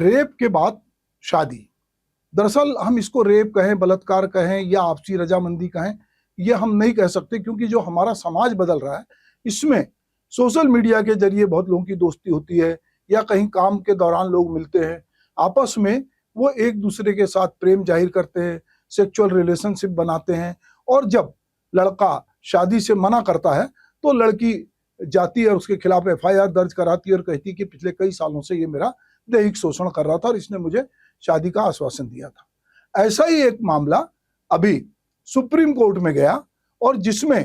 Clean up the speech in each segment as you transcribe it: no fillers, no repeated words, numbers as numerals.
Rape के बाद शादी, दरअसल हम इसको रेप कहें, बलात्कार कहें या आपसी रजामंदी कहें, ये हम नहीं कह सकते, क्योंकि जो हमारा समाज बदल रहा है इसमें सोशल मीडिया के जरिए बहुत लोगों की दोस्ती होती है, या कहीं काम के दौरान लोग मिलते हैं, आपस में वो एक दूसरे के साथ प्रेम जाहिर करते हैं, सेक्सुअल रिलेशनशिप बनाते हैं, और जब लड़का शादी से मना करता है तो लड़की जाती है और उसके खिलाफ एफआईआर दर्ज कराती है और कहती है कि पिछले कई सालों से ये मेरा दैहिक शोषण कर रहा था और इसने मुझे शादी का आश्वासन दिया था। ऐसा ही एक मामला अभी सुप्रीम कोर्ट में गया, और जिसमें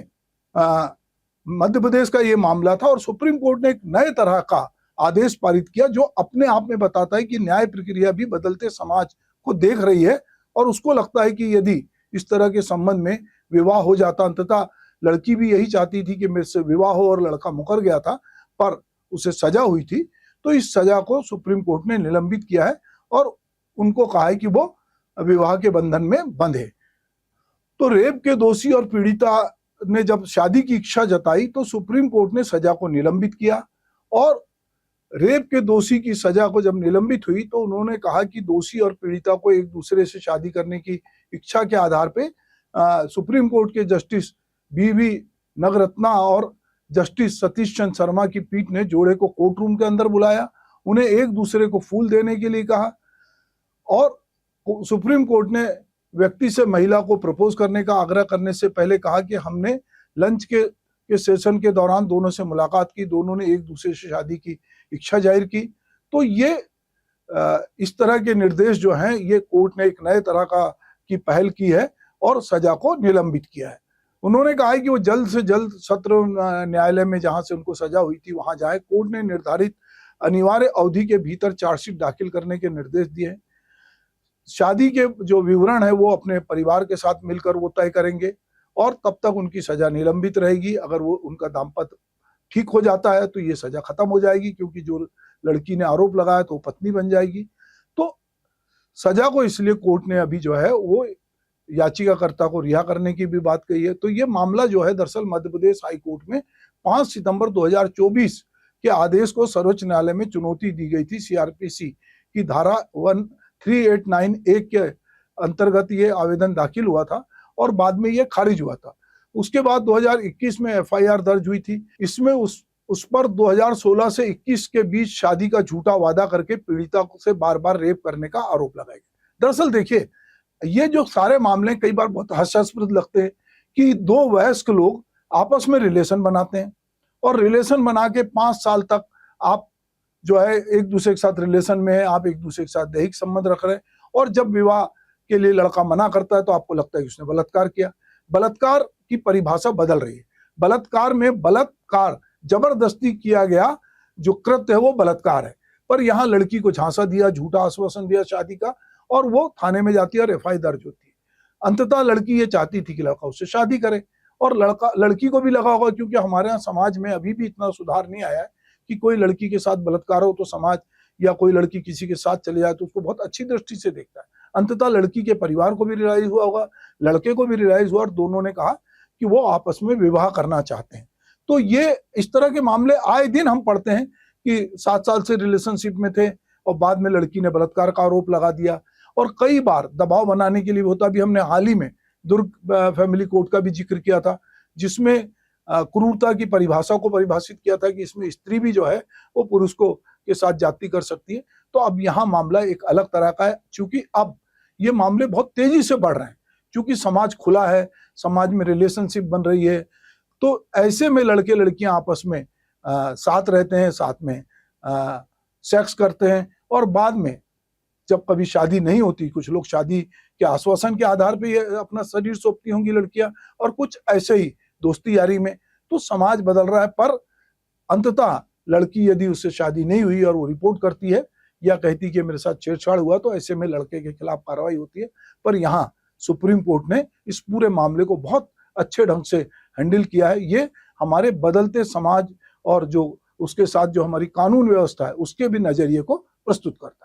मध्य प्रदेश का ये मामला था, और सुप्रीम कोर्ट ने एक नए तरह का आदेश पारित किया जो अपने आप में बताता है कि न्याय प्रक्रिया भी बदलते समाज को देख रही है, और उसको लगता है कि यदि इस तरह के संबंध में विवाह हो जाता, अंततः लड़की भी यही चाहती थी कि मेरे से विवाह हो, और लड़का मुकर गया था पर उसे सजा हुई थी, तो इस सजा को सुप्रीम कोर्ट ने निलंबित किया है और उनको कहा है कि वो विवाह के बंधन में बंधे। तो रेप के दोषी और पीड़िता ने जब शादी की इच्छा जताई तो सुप्रीम कोर्ट ने सजा को निलंबित किया, और रेप के दोषी की सजा को जब निलंबित हुई तो उन्होंने कहा कि दोषी और पीड़िता को एक दूसरे से शादी करने की इच्छा के आधार पे सुप्रीम कोर्ट के जस्टिस बीवी नगरत्ना और जस्टिस सतीश चंद्र शर्मा की पीठ ने जोड़े को कोर्ट रूम के अंदर बुलाया, उन्हें एक दूसरे को फूल देने के लिए कहा, और सुप्रीम कोर्ट ने व्यक्ति से महिला को प्रपोज करने का आग्रह करने से पहले कहा कि हमने लंच के सेशन के दौरान दोनों से मुलाकात की, दोनों ने एक दूसरे से शादी की इच्छा जाहिर की। तो ये इस तरह के निर्देश जो हैं ये कोर्ट ने एक नए तरह की पहल की है और सजा को निलंबित किया है। उन्होंने कहा है कि वो जल्द से जल्द सत्र न्यायालय में जहां से उनको सजा हुई थी वहां जाए। कोर्ट ने निर्धारित अनिवार्य अवधि के भीतर चार्जशीट दाखिल करने के निर्देश दिए हैं। शादी के जो विवरण है वो अपने परिवार के साथ मिलकर वो तय करेंगे, और तब तक उनकी सजा निलंबित रहेगी। अगर वो उनका दाम्पत्य ठीक हो जाता है तो ये सजा खत्म हो जाएगी, क्योंकि जो लड़की ने आरोप लगाया तो वो पत्नी बन जाएगी। तो सजा को इसलिए कोर्ट ने अभी जो है वो याचिकाकर्ता को रिहा करने की भी बात कही है। तो ये मामला जो है दरअसल मध्य प्रदेश हाई कोर्ट में 5 सितंबर 2024 के आदेश को सर्वोच्च न्यायालय में चुनौती दी गई थी। सीआरपीसी की धारा 1389 के अंतर्गत ये आवेदन दाखिल हुआ था और बाद में ये खारिज हुआ था। उसके बाद 2021 में एफआईआर दर्ज हुई थी। इसमें उस पर 2016 से 21 के बीच शादी का झूठा वादा करके पीड़िता से बार बार रेप करने का आरोप लगाया गया। दरअसल देखिए, ये जो सारे मामले कई बार बहुत हास्यास्पद लगते हैं कि दो वयस्क लोग आपस में रिलेशन बनाते हैं, और रिलेशन बना के 5 साल तक आप जो है एक दूसरे के साथ रिलेशन में है, आप एक दूसरे के साथ दैहिक संबंध रख रहे हैं, और जब विवाह के लिए लड़का मना करता है तो आपको लगता है कि उसने बलात्कार किया। बलात्कार की परिभाषा बदल रही है। बलात्कार में बलात्कार जबरदस्ती किया गया जो कृत्य है वो बलात्कार है, पर यहाँ लड़की को झांसा दिया, झूठा आश्वासन दिया शादी का, और वो थाने में जाती है और एफआईआर दर्ज होती है। अंततः लड़की ये चाहती थी कि लड़का उससे शादी करे, और लड़की को भी लगा होगा, क्योंकि हमारे यहाँ समाज में अभी भी इतना सुधार नहीं आया है कि कोई लड़की के साथ बलात्कार हो तो समाज, या कोई लड़की किसी के साथ चले जाए तो उसको बहुत अच्छी दृष्टि से देखता है। अंततः लड़की के परिवार को भी रियलाइज हुआ होगा, लड़के को भी रियलाइज हुआ, और दोनों ने कहा कि वो आपस में विवाह करना चाहते हैं। तो ये इस तरह के मामले आए दिन हम पढ़ते हैं कि 7 साल से रिलेशनशिप में थे और बाद में लड़की ने बलात्कार का आरोप लगा दिया, और कई बार दबाव बनाने के लिए होता भी। हमने हाल ही में दुर्ग फैमिली कोर्ट का भी जिक्र किया था, जिसमें क्रूरता की परिभाषा को परिभाषित किया था कि इसमें स्त्री भी जो है वो पुरुष को के साथ जाति कर सकती है। तो अब यहाँ मामला एक अलग तरह का है, क्योंकि अब ये मामले बहुत तेजी से बढ़ रहे हैं, क्योंकि समाज खुला है, समाज में रिलेशनशिप बन रही है। तो ऐसे में लड़के लड़कियां आपस में साथ रहते हैं, साथ में सेक्स करते हैं, और बाद में जब कभी शादी नहीं होती, कुछ लोग शादी के आश्वासन के आधार पे ये अपना शरीर सौंपती होंगी लड़कियां, और कुछ ऐसे ही दोस्ती यारी में। तो समाज बदल रहा है, पर अंततः लड़की यदि उससे शादी नहीं हुई और वो रिपोर्ट करती है या कहती कि मेरे साथ छेड़छाड़ हुआ, तो ऐसे में लड़के के खिलाफ कार्रवाई होती है। पर यहाँ सुप्रीम कोर्ट ने इस पूरे मामले को बहुत अच्छे ढंग से हैंडल किया है। ये हमारे बदलते समाज और जो उसके साथ जो हमारी कानून व्यवस्था है उसके भी नजरिए को प्रस्तुत करता है।